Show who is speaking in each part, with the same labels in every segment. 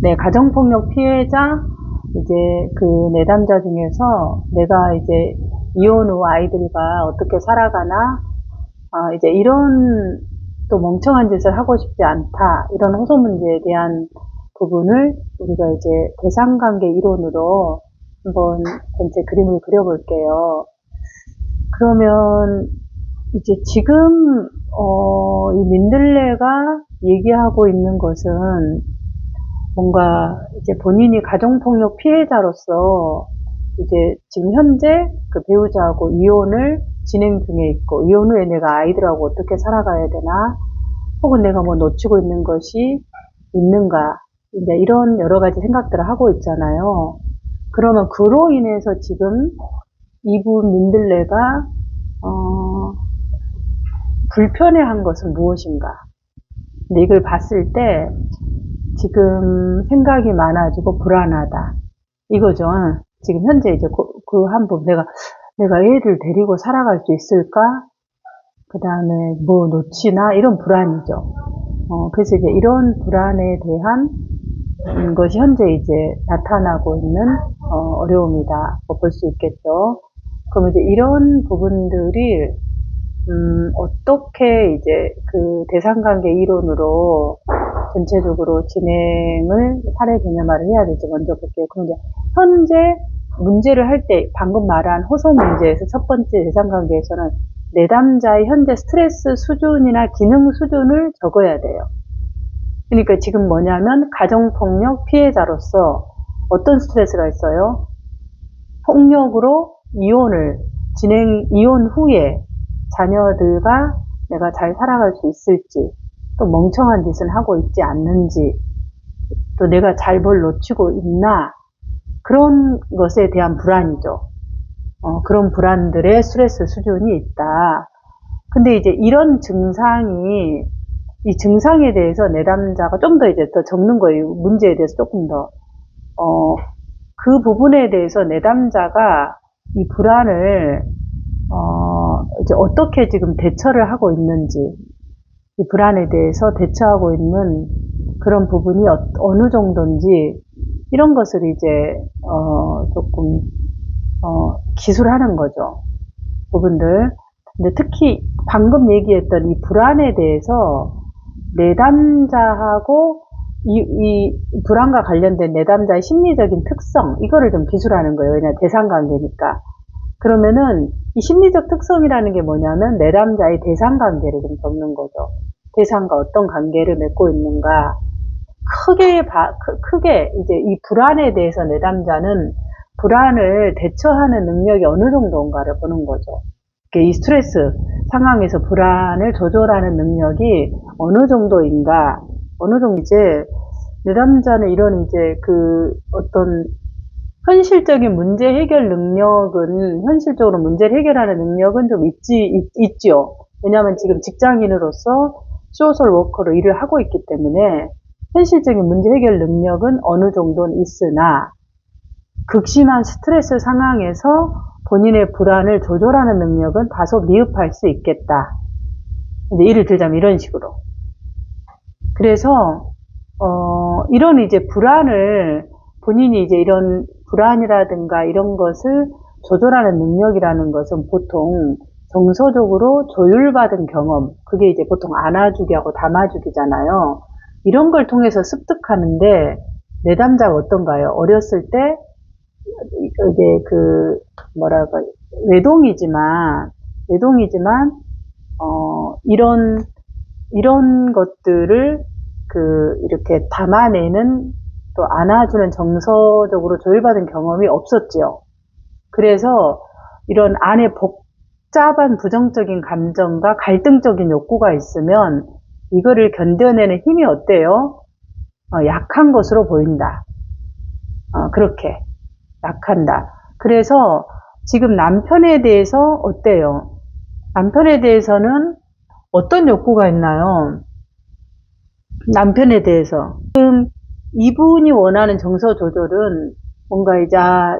Speaker 1: 네, 가정폭력 피해자, 이제 그 내담자 중에서 내가 이제 이혼 후 아이들과 어떻게 살아가나, 이제 이런 또 멍청한 짓을 하고 싶지 않다. 이런 호소 문제에 대한 부분을 우리가 이제 대상관계 이론으로 한번 전체 그림을 그려볼게요. 그러면 이제 지금 이 민들레가 얘기하고 있는 것은 뭔가 이제 본인이 가정폭력 피해자로서 이제 지금 현재 그 배우자하고 이혼을 진행 중에 있고, 이혼 후에 내가 아이들하고 어떻게 살아가야 되나, 혹은 내가 뭐 놓치고 있는 것이 있는가, 이제 이런 여러 가지 생각들을 하고 있잖아요. 그러면 그로 인해서 지금 이분 민들레가 불편해한 것은 무엇인가? 근데 이걸 봤을 때 지금 생각이 많아지고 불안하다. 이거죠. 지금 현재 이제 그 한 부분 내가 애를 데리고 살아갈 수 있을까? 그 다음에 뭐 놓치나? 이런 불안이죠. 그래서 이제 이런 불안에 대한 것이 현재 이제 나타나고 있는 어려움이다. 볼 수 있겠죠. 그럼 이제 이런 부분들이 어떻게 이제 그 대상관계 이론으로 전체적으로 진행을 사례 개념화를 해야 될지 먼저 볼게요. 그럼 이제 현재 문제를 할 때 방금 말한 호소 문제에서 첫 번째 대상관계에서는 내담자의 현재 스트레스 수준이나 기능 수준을 적어야 돼요. 그러니까 지금 뭐냐면 가정폭력 피해자로서 어떤 스트레스가 있어요? 폭력으로 이혼 후에 자녀들과 내가 잘 살아갈 수 있을지, 또 멍청한 짓을 하고 있지 않는지, 또 내가 잘 뭘 놓치고 있나, 그런 것에 대한 불안이죠. 그런 불안들의 스트레스 수준이 있다. 근데 이제 이런 증상이, 이 증상에 대해서 내담자가 좀 더 이제 더 적는 거예요. 문제에 대해서 조금 더. 그 부분에 대해서 내담자가 이 불안을, 이제 어떻게 지금 대처를 하고 있는지, 이 불안에 대해서 대처하고 있는 그런 부분이 어느 정도인지, 이런 것을 이제, 조금, 기술하는 거죠. 부분들. 근데 특히 방금 얘기했던 이 불안에 대해서 내담자하고 이 불안과 관련된 내담자의 심리적인 특성, 이거를 좀 기술하는 거예요. 왜냐면 대상관계니까. 그러면은 이 심리적 특성이라는 게 뭐냐면 내담자의 대상관계를 좀 적는 거죠. 대상과 어떤 관계를 맺고 있는가. 크게 이제 이 불안에 대해서 내담자는 불안을 대처하는 능력이 어느 정도인가를 보는 거죠. 이 스트레스 상황에서 불안을 조절하는 능력이 어느 정도인가, 어느 정도 이제 내담자는 이런 이제 그 어떤 현실적인 문제 해결 능력은, 현실적으로 문제를 해결하는 능력은 좀 있죠. 왜냐하면 지금 직장인으로서 소셜 워커로 일을 하고 있기 때문에 현실적인 문제 해결 능력은 어느 정도는 있으나 극심한 스트레스 상황에서 본인의 불안을 조절하는 능력은 다소 미흡할 수 있겠다. 이제 예를 들자면 이런 식으로. 그래서 이런 이제 불안을 본인이 이제 이런 불안이라든가 이런 것을 조절하는 능력이라는 것은 보통 정서적으로 조율받은 경험, 그게 이제 보통 안아주기하고 담아주기잖아요. 이런 걸 통해서 습득하는데 내담자가 어떤가요? 어렸을 때 이게 그 뭐랄까 외동이지만 이런 것들을 이렇게 담아내는, 또 안아주는 정서적으로 조율받은 경험이 없었죠. 그래서 이런 안에 복잡한 부정적인 감정과 갈등적인 욕구가 있으면 이거를 견뎌내는 힘이 어때요? 약한 것으로 보인다. 그렇게 약한다. 그래서 지금 남편에 대해서 어때요? 남편에 대해서는 어떤 욕구가 있나요? 남편에 대해서 지금 이분이 원하는 정서 조절은 뭔가 이제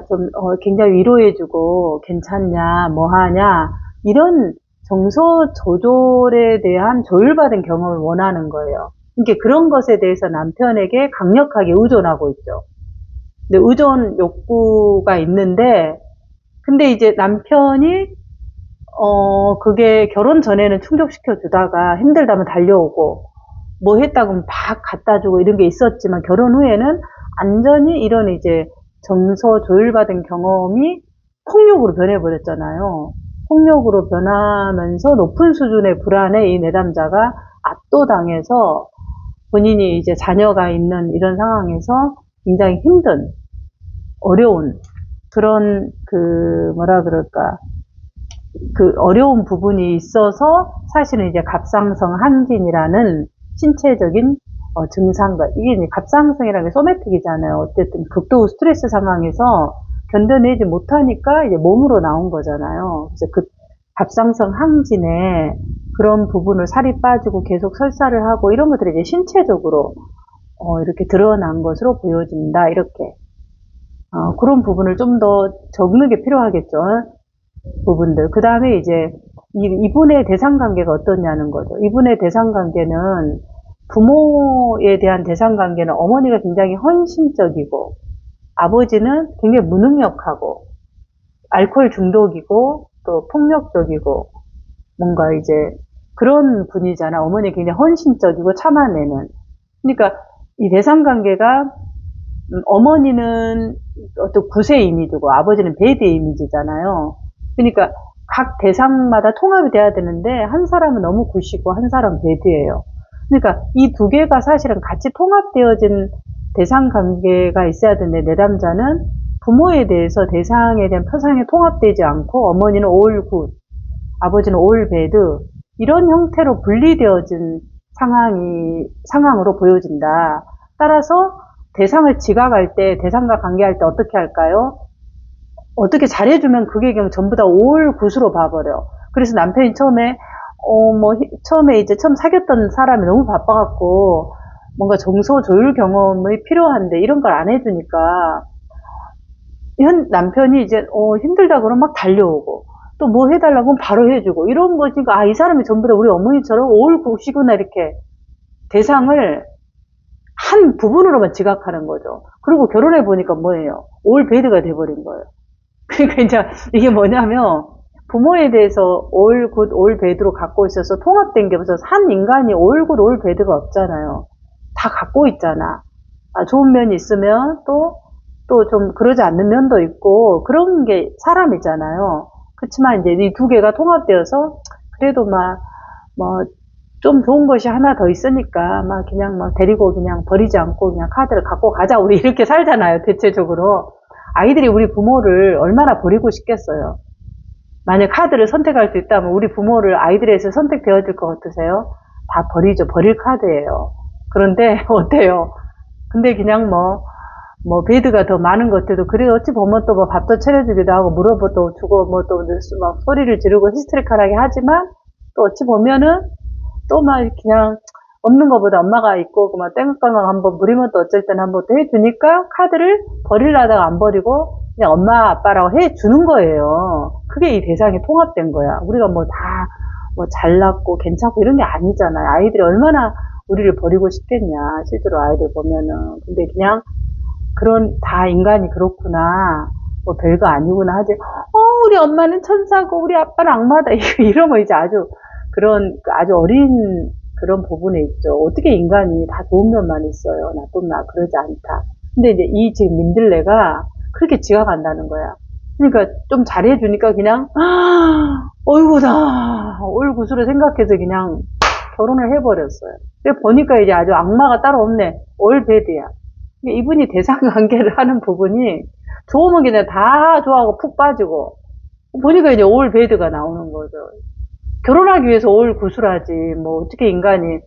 Speaker 1: 좀 굉장히 위로해주고 괜찮냐, 뭐하냐, 이런 정서 조절에 대한 조율받은 경험을 원하는 거예요. 이게 그런 것에 대해서 남편에게 강력하게 의존하고 있죠. 근데 의존 욕구가 있는데, 근데 이제 남편이, 그게 결혼 전에는 충족시켜 주다가 힘들다면 달려오고, 뭐 했다고 하면 막 갖다 주고 이런 게 있었지만, 결혼 후에는 완전히 이런 이제 정서 조율받은 경험이 폭력으로 변해버렸잖아요. 폭력으로 변하면서 높은 수준의 불안에 이 내담자가 압도당해서 본인이 이제 자녀가 있는 이런 상황에서 굉장히 힘든, 어려운 그런 뭐라 그럴까, 그 어려운 부분이 있어서 사실은 이제 갑상선 항진이라는 신체적인 증상과, 이게 이제 갑상선이라는 게 소매틱이잖아요. 어쨌든 극도 스트레스 상황에서 견뎌내지 못하니까 이제 몸으로 나온 거잖아요. 그래서 그 갑상선 항진에 그런 부분을 살이 빠지고 계속 설사를 하고 이런 것들이 이제 신체적으로 이렇게 드러난 것으로 보여진다. 이렇게 그런 부분을 좀 더 적는 게 필요하겠죠. 부분들. 그 다음에 이제 이분의 대상관계가 어떠냐는 거죠. 이분의 대상관계는 부모에 대한 대상관계는 어머니가 굉장히 헌신적이고 아버지는 굉장히 무능력하고 알코올 중독이고 또 폭력적이고 뭔가 이제 그런 분이잖아. 어머니 굉장히 헌신적이고 참아내는. 그러니까 이 대상관계가 어머니는 어떤 구세 이미지고 아버지는 배드 이미지잖아요. 그러니까 각 대상마다 통합이 돼야 되는데 한 사람은 너무 굿이고 한 사람은 배드예요. 그러니까 이 두 개가 사실은 같이 통합되어진 대상관계가 있어야 되는데 내담자는 부모에 대해서 대상에 대한 표상이 통합되지 않고 어머니는 all good, 아버지는 all bad 이런 형태로 분리되어진 상황으로 보여진다. 따라서 대상을 지각할 때, 대상과 관계할 때 어떻게 할까요? 어떻게 잘해주면 그게 그냥 전부 다 올 굿으로 봐버려. 그래서 남편이 처음에 처음 사귀었던 사람이 너무 바빠갖고, 뭔가 정서 조율 경험이 필요한데, 이런 걸 안 해주니까, 남편이 이제, 힘들다 그러면 막 달려오고, 또 뭐 해달라고 하면 바로 해주고, 이런 거지. 이 사람이 전부 다 우리 어머니처럼 올 굿이구나, 이렇게. 대상을 한 부분으로만 지각하는 거죠. 그리고 결혼해보니까 뭐예요? 올 배드가 돼버린 거예요. 그러니까 이제 이게 뭐냐면 부모에 대해서 올 굿, 올 배드로 갖고 있어서 통합된 게 없어서 한 인간이 올 굿, 올 배드가 없잖아요. 다 갖고 있잖아. 좋은 면이 있으면 또 좀 그러지 않는 면도 있고 그런 게 사람이잖아요. 그렇지만 이제 이 두 개가 통합되어서 그래도 좀 좋은 것이 하나 더 있으니까 그냥 데리고 그냥 버리지 않고 그냥 카드를 갖고 가자 우리 이렇게 살잖아요. 대체적으로 아이들이 우리 부모를 얼마나 버리고 싶겠어요. 만약 카드를 선택할 수 있다면 우리 부모를 아이들에서 선택되어질 것 같으세요? 다 버리죠. 버릴 카드예요. 그런데 어때요? 근데 그냥 배드가 더 많은 것들도 그래 어찌 보면 또 밥도 차려주기도 하고 물어도 주고 또 소리를 지르고 히스테리컬하게 하지만 또 어찌 보면은 또 그냥 없는 것보다 엄마가 있고 땡깡깡 한번 부리면 또 어쩔 때는 한번 또 해주니까 카드를 버리려다가 안 버리고 그냥 엄마 아빠라고 해주는 거예요. 그게 이 대상이 통합된 거야. 우리가 잘났고 괜찮고 이런 게 아니잖아요. 아이들이 얼마나 우리를 버리고 싶겠냐 실제로 아이들 보면은. 근데 그냥 다 인간이 그렇구나 별거 아니구나 하지. 우리 엄마는 천사고 우리 아빠는 악마다 이러면 이제 아주 어린 그런 부분에 있죠. 어떻게 인간이 다 좋은 면만 있어요. 나쁜 말 그러지 않다. 근데 이제 지금 민들레가 그렇게 지각한다는 거야. 그러니까 좀 잘해주니까 그냥 어이구나 올굿으로 생각해서 그냥 결혼을 해버렸어요. 근데 보니까 이제 아주 악마가 따로 없네. 올 배드야. 이분이 대상관계를 하는 부분이 좋으면 그냥 다 좋아하고 푹 빠지고 보니까 이제 올 배드가 나오는 거죠. 결혼하기 위해서 올 구슬하지 어떻게 인간이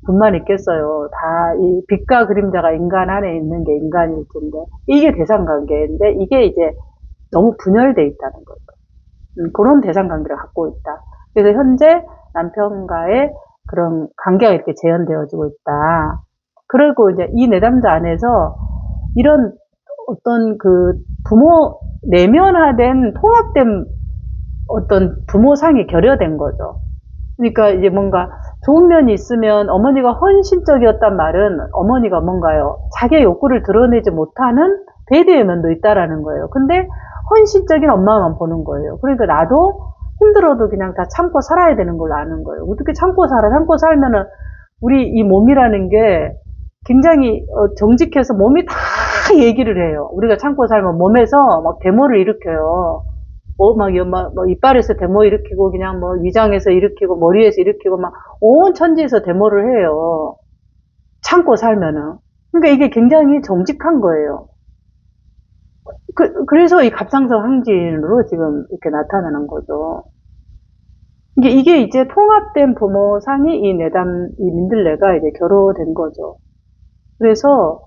Speaker 1: 분만 있겠어요. 다 이 빛과 그림자가 인간 안에 있는 게 인간일 텐데 이게 대상관계인데 이게 이제 너무 분열돼 있다는 거죠. 그런 대상관계를 갖고 있다. 그래서 현재 남편과의 그런 관계가 이렇게 재현되어지고 있다. 그리고 이제 이 내담자 안에서 이런 어떤 부모 내면화된 통합된 어떤 부모상이 결여된 거죠. 그러니까 이제 뭔가 좋은 면이 있으면 어머니가 헌신적이었단 말은 어머니가 뭔가요? 자기의 욕구를 드러내지 못하는 배드의 면도 있다라는 거예요. 근데 헌신적인 엄마만 보는 거예요. 그러니까 나도 힘들어도 그냥 다 참고 살아야 되는 걸 아는 거예요. 어떻게 참고 살아? 참고 살면은 우리 이 몸이라는 게 굉장히 정직해서 몸이 다 얘기를 해요. 우리가 참고 살면 몸에서 막 데모를 일으켜요. 뭐 이빨에서 데모 일으키고 그냥 뭐 위장에서 일으키고 머리에서 일으키고 막 온 천지에서 데모를 해요. 참고 살면은. 그러니까 이게 굉장히 정직한 거예요. 그래서 이 갑상선 항진으로 지금 이렇게 나타나는 거죠. 이게 이제 통합된 부모상이 이 민들레가 이제 결여된 거죠. 그래서,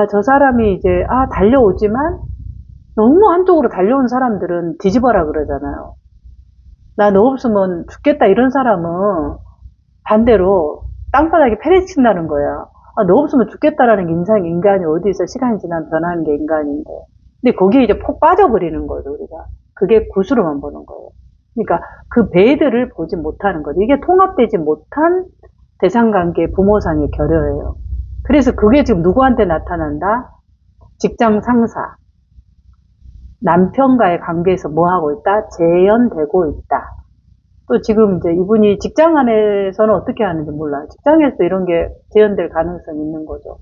Speaker 1: 저 사람이 이제, 달려오지만, 너무 한쪽으로 달려온 사람들은 뒤집어라 그러잖아요. 나 너 없으면 죽겠다 이런 사람은 반대로 땅바닥에 패대친다는 거야. 너 없으면 죽겠다라는 게 인간이 어디서 시간이 지나면 변하는 게 인간인데. 근데 거기에 이제 폭 빠져버리는 거죠, 우리가. 그게 굿으로만 보는 거예요. 그러니까 그 배들을 보지 못하는 거죠. 이게 통합되지 못한 대상관계 부모상의 결여예요. 그래서 그게 지금 누구한테 나타난다? 직장 상사. 남편과의 관계에서 뭐 하고 있다? 재현되고 있다. 또 지금 이제 이분이 직장 안에서는 어떻게 하는지 몰라요. 직장에서 이런 게 재현될 가능성이 있는 거죠.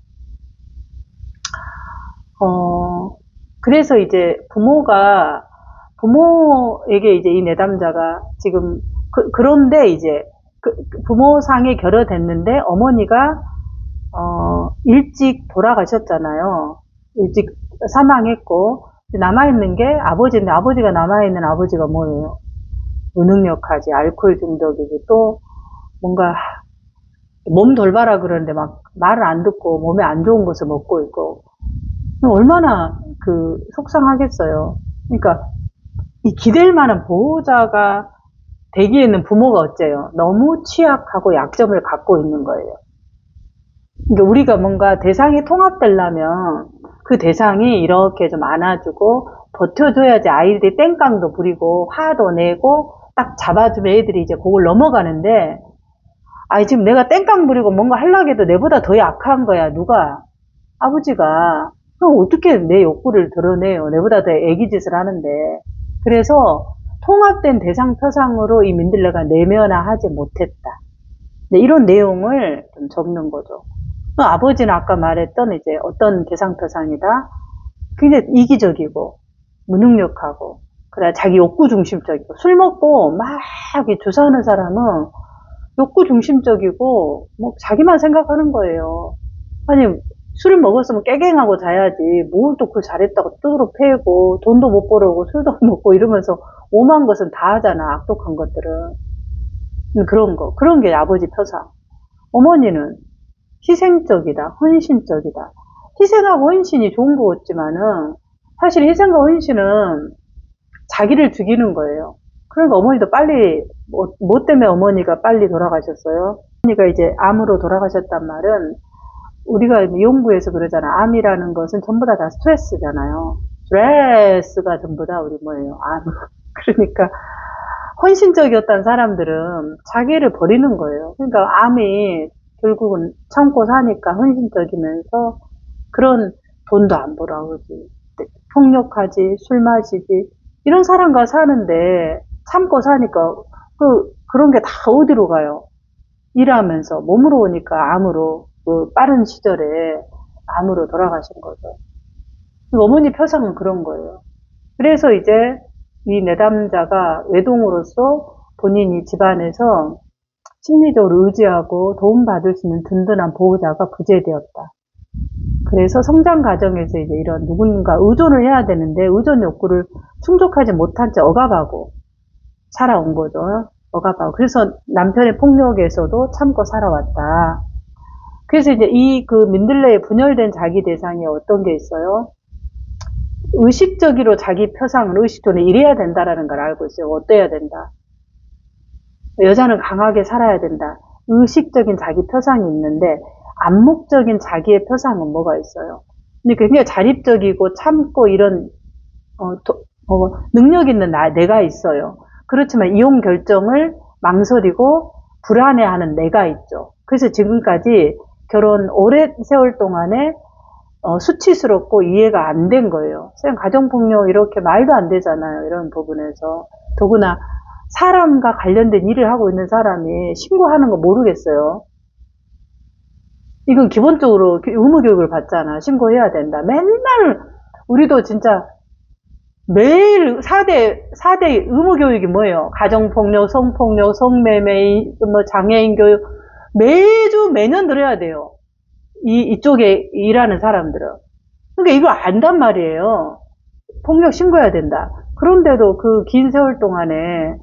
Speaker 1: 그래서 이제 부모에게 이제 이 내담자가 지금, 그런데 이제 부모상에 결여됐는데 어머니가, 일찍 돌아가셨잖아요. 일찍 사망했고, 남아있는 게 아버지인데 아버지가 남아있는 아버지가 뭐예요? 무능력하지, 알코올 중독이지, 또 뭔가 몸 돌봐라 그러는데 막 말을 안 듣고 몸에 안 좋은 것을 먹고 있고 얼마나 속상하겠어요. 그러니까 이 기댈 만한 보호자가 되기에는 부모가 어째요? 너무 취약하고 약점을 갖고 있는 거예요. 그러니까 우리가 뭔가 대상이 통합되려면 그 대상이 이렇게 좀 안아주고 버텨줘야지 아이들이 땡깡도 부리고 화도 내고 딱 잡아주면 애들이 이제 그걸 넘어가는데 지금 내가 땡깡 부리고 뭔가 하려고 해도 내보다 더 약한 거야. 누가? 아버지가. 그럼 어떻게 내 욕구를 드러내요? 내보다 더 애기짓을 하는데. 그래서 통합된 대상 표상으로 이 민들레가 내면화하지 못했다. 네, 이런 내용을 좀 적는 거죠. 아버지는 아까 말했던 이제 어떤 대상표상이다. 굉장히 이기적이고 무능력하고 그래 자기 욕구 중심적이고 술 먹고 막 주사하는 사람은 욕구 중심적이고 뭐 자기만 생각하는 거예요. 아니 술을 먹었으면 깨갱하고 자야지 뭘 또 그 잘했다고 뚜드러 패고 돈도 못 벌어오고 술도 먹고 이러면서 오만 것은 다 하잖아. 악독한 것들은. 그런 게 아버지 표상. 어머니는 희생적이다, 헌신적이다. 희생하고 헌신이 좋은 거 같지만은 사실 희생과 헌신은 자기를 죽이는 거예요. 그러니까 어머니도 빨리 뭐 때문에 어머니가 빨리 돌아가셨어요? 어머니가 이제 암으로 돌아가셨단 말은 우리가 연구에서 그러잖아. 암이라는 것은 전부 다 스트레스잖아요. 스트레스가 전부 다 우리 뭐예요? 암. 그러니까 헌신적이었던 사람들은 자기를 버리는 거예요. 그러니까 암이 결국은 참고 사니까 헌신적이면서 그런 돈도 안 벌어오지. 폭력하지, 술 마시지. 이런 사람과 사는데 참고 사니까 그런 게 다 어디로 가요? 일하면서 몸으로 오니까 암으로 빠른 시절에 암으로 돌아가신 거죠. 어머니 표상은 그런 거예요. 그래서 이제 이 내담자가 외동으로서 본인이 집안에서 심리적으로 의지하고 도움받을 수 있는 든든한 보호자가 부재되었다. 그래서 성장 과정에서 이제 이런 누군가 의존을 해야 되는데 의존 욕구를 충족하지 못한 채 억압하고 살아온 거죠. 억압하고. 그래서 남편의 폭력에서도 참고 살아왔다. 그래서 이제 민들레의 분열된 자기 대상에 어떤 게 있어요? 의식적으로 자기 표상을 의식적으로 이래야 된다라는 걸 알고 있어요. 어때야 된다. 여자는 강하게 살아야 된다. 의식적인 자기 표상이 있는데 암묵적인 자기의 표상은 뭐가 있어요? 근데 굉장히 자립적이고 참고 이런 능력 있는 내가 있어요. 그렇지만 이혼 결정을 망설이고 불안해하는 내가 있죠. 그래서 지금까지 결혼 오랜 세월 동안에 수치스럽고 이해가 안 된 거예요. 가정폭력 이렇게 말도 안 되잖아요. 이런 부분에서. 더구나 사람과 관련된 일을 하고 있는 사람이 신고하는 거 모르겠어요. 이건 기본적으로 의무교육을 받잖아. 신고해야 된다. 맨날 우리도 진짜 매일 4대 의무교육이 뭐예요? 가정폭력, 성폭력, 성매매, 뭐 장애인 교육 매년 들어야 돼요. 이쪽에 일하는 사람들은. 그러니까 이걸 안단 말이에요. 폭력 신고해야 된다. 그런데도 그 긴 세월 동안에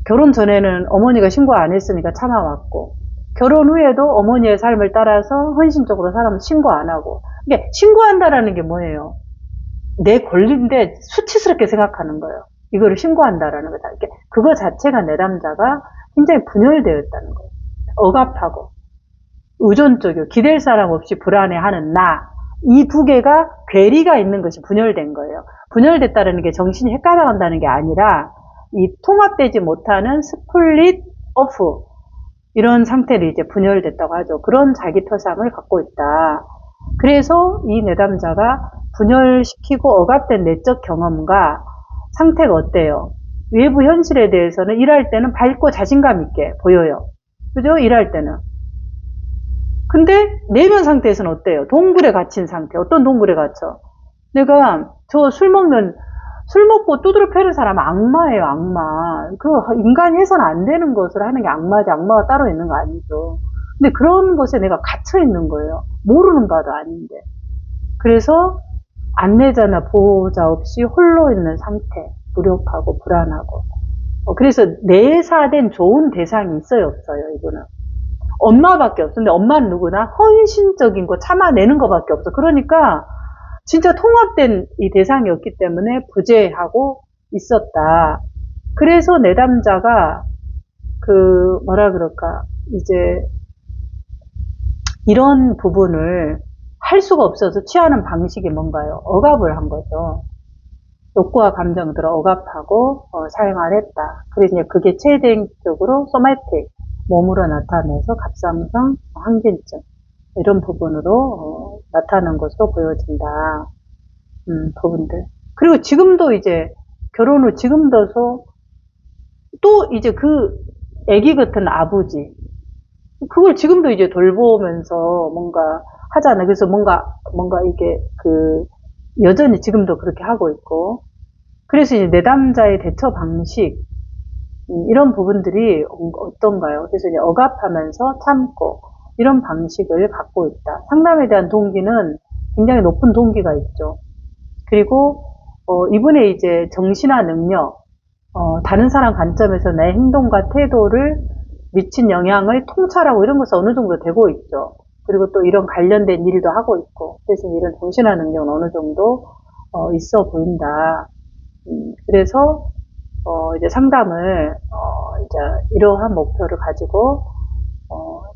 Speaker 1: 결혼 전에는 어머니가 신고 안 했으니까 참아왔고, 결혼 후에도 어머니의 삶을 따라서 헌신적으로 사람은 신고 안 하고. 이게 신고한다라는 게 뭐예요? 내 권리인데 수치스럽게 생각하는 거예요. 이거를 신고한다라는 거다. 그거 자체가 내 남자가 굉장히 분열되어 있다는 거예요. 억압하고 의존적이고 기댈 사람 없이 불안해하는 나. 이 두 개가 괴리가 있는 것이 분열된 거예요. 분열됐다는 게 정신이 헷갈려간다는 게 아니라 이 통합되지 못하는 스플릿 오프 이런 상태를 이제 분열됐다고 하죠. 그런 자기 표상을 갖고 있다. 그래서 이 내담자가 분열시키고 억압된 내적 경험과 상태가 어때요? 외부 현실에 대해서는 일할 때는 밝고 자신감 있게 보여요. 그죠? 일할 때는. 근데 내면 상태에서는 어때요? 동굴에 갇힌 상태. 어떤 동굴에 갇혀? 내가 저 술 먹고 두드러 패는 사람은 악마예요, 악마. 그 인간이 해서는 안 되는 것을 하는 게 악마지. 악마가 따로 있는 거 아니죠. 근데 그런 것에 내가 갇혀 있는 거예요. 모르는 바도 아닌데. 그래서 안내자나 보호자 없이 홀로 있는 상태. 무력하고 불안하고. 그래서 내사된 좋은 대상이 있어요, 없어요, 이거는. 엄마밖에 없어. 근데 엄마는 누구나 헌신적인 거 참아내는 것밖에 없어. 그러니까 진짜 통합된 이 대상이 없기 때문에 부재하고 있었다. 그래서 내담자가 뭐라 그럴까, 이제 이런 부분을 할 수가 없어서 취하는 방식이 뭔가요? 억압을 한 거죠. 욕구와 감정들을 억압하고 사용을 했다. 그래서 이제 그게 최대적으로 소매틱, 몸으로 나타내서 갑상선, 항진증 이런 부분으로 나타나는 것으로 보여진다. 부분들. 그리고 지금도 이제 결혼 후 지금도서 또 이제 그 애기 같은 아버지 그걸 지금도 이제 돌보면서 뭔가 하잖아요. 그래서 뭔가 이게 여전히 지금도 그렇게 하고 있고. 그래서 이제 내담자의 대처 방식 이런 부분들이 어떤가요? 그래서 이제 억압하면서 참고 이런 방식을 갖고 있다. 상담에 대한 동기는 굉장히 높은 동기가 있죠. 그리고 이분의 이제 정신화 능력, 다른 사람 관점에서 내 행동과 태도를 미친 영향을 통찰하고 이런 것이 어느 정도 되고 있죠. 그리고 또 이런 관련된 일도 하고 있고, 그래서 이런 정신화 능력은 어느 정도 있어 보인다. 그래서 이제 상담을 이제 이러한 목표를 가지고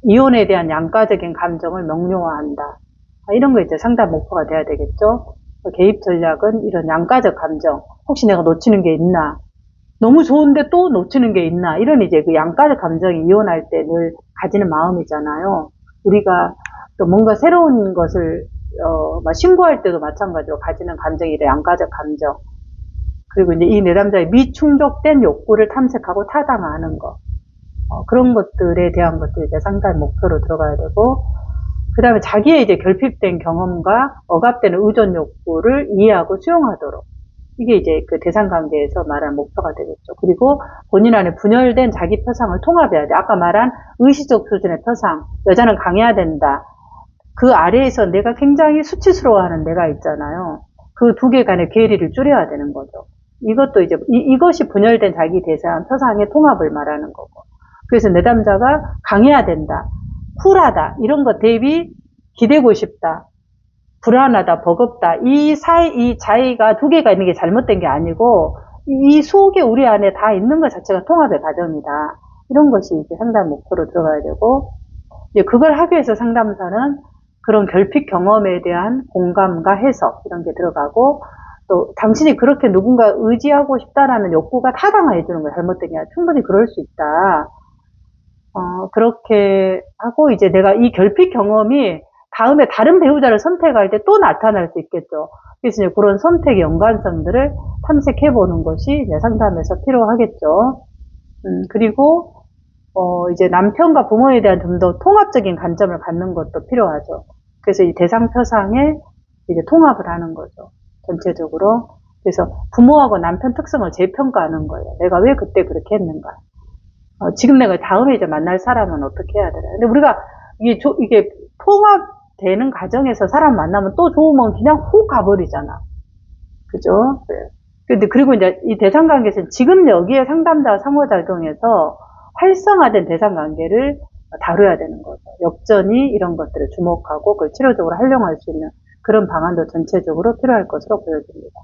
Speaker 1: 이혼에 대한 양가적인 감정을 명료화한다. 이런 거 이제 상담 목표가 돼야 되겠죠. 개입 전략은 이런 양가적 감정, 혹시 내가 놓치는 게 있나? 너무 좋은데 또 놓치는 게 있나? 이런 이제 그 양가적 감정이 이혼할 때 늘 가지는 마음이잖아요. 우리가 또 뭔가 새로운 것을 신고할 때도 마찬가지로 가지는 감정이 이래 양가적 감정. 그리고 이제 이 내담자의 미충족된 욕구를 탐색하고 타당화하는 것. 그런 것들에 대한 것들이 이제 상담 목표로 들어가야 되고, 그 다음에 자기의 이제 결핍된 경험과 억압되는 의존 욕구를 이해하고 수용하도록. 이게 이제 그 대상 관계에서 말한 목표가 되겠죠. 그리고 본인 안에 분열된 자기 표상을 통합해야 돼. 아까 말한 의식적 수준의 표상. 여자는 강해야 된다. 그 아래에서 내가 굉장히 수치스러워하는 내가 있잖아요. 그 두 개 간의 괴리를 줄여야 되는 거죠. 이것도 이제 이것이 분열된 자기 대상 표상의 통합을 말하는 거고. 그래서 내담자가 강해야 된다. 쿨하다. 이런 것 대비 기대고 싶다. 불안하다, 버겁다. 이 자의가 두 개가 있는 게 잘못된 게 아니고, 이 속에 우리 안에 다 있는 것 자체가 통합의 과정이다. 이런 것이 이제 상담 목표로 들어가야 되고, 이제 그걸 하기 위해서 상담사는 그런 결핍 경험에 대한 공감과 해석, 이런 게 들어가고, 또, 당신이 그렇게 누군가 의지하고 싶다라는 욕구가 타당화해주는 거야. 잘못된 게 아니라 충분히 그럴 수 있다. 그렇게 하고 이제 내가 이 결핍 경험이 다음에 다른 배우자를 선택할 때 또 나타날 수 있겠죠. 그래서 이제 그런 선택의 연관성들을 탐색해 보는 것이 이제 상담에서 필요하겠죠. 그리고 이제 남편과 부모에 대한 좀 더 통합적인 관점을 갖는 것도 필요하죠. 그래서 이 대상표상에 이제 통합을 하는 거죠. 전체적으로. 그래서 부모하고 남편 특성을 재평가하는 거예요. 내가 왜 그때 그렇게 했는가. 지금 내가 다음에 이제 만날 사람은 어떻게 해야 되나. 근데 우리가 이게 통합되는 과정에서 사람 만나면 또 좋으면 그냥 훅 가버리잖아. 그죠? 네. 근데 그리고 이제 이 대상관계에서는 지금 여기에 상담자와 상호작용해서 활성화된 대상관계를 다뤄야 되는 거죠. 역전이 이런 것들을 주목하고 그걸 치료적으로 활용할 수 있는 그런 방안도 전체적으로 필요할 것으로 보여집니다.